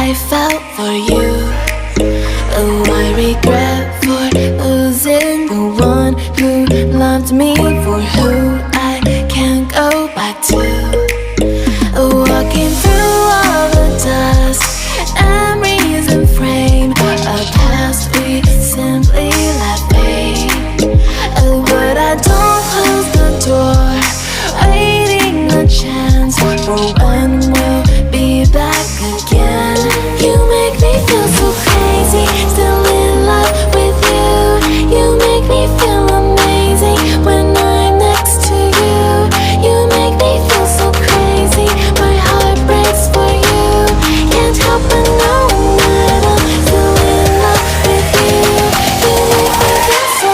I felt for you. Oh, I regret for losing the one who loved me, for who I can't go back to. Walking through all the dust, memories and frame, a past we simply let fade. Oh, but I don't close the door, waiting a chance for when we'll be back again. You make me feel so crazy, still in love with you. You make me feel amazing when I'm next to you. You make me feel so crazy, my heart breaks for you. Can't help but know that I'm still in love with you. You make me feel so.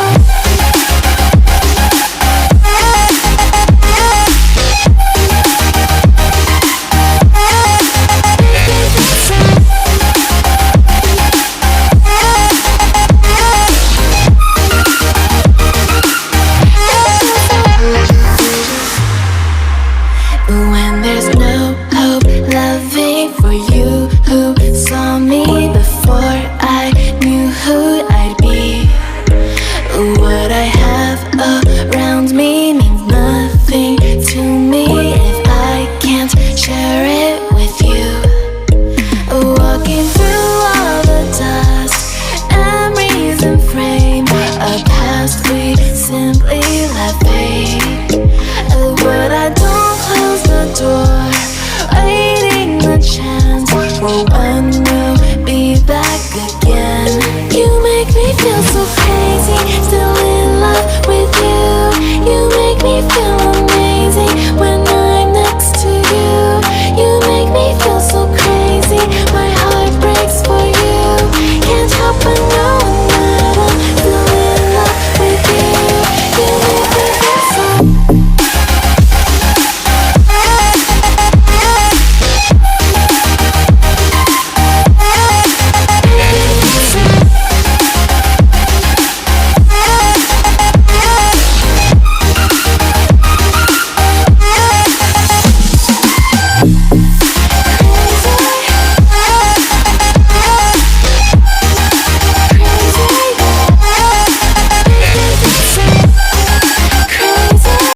When there's no hope, loving for you who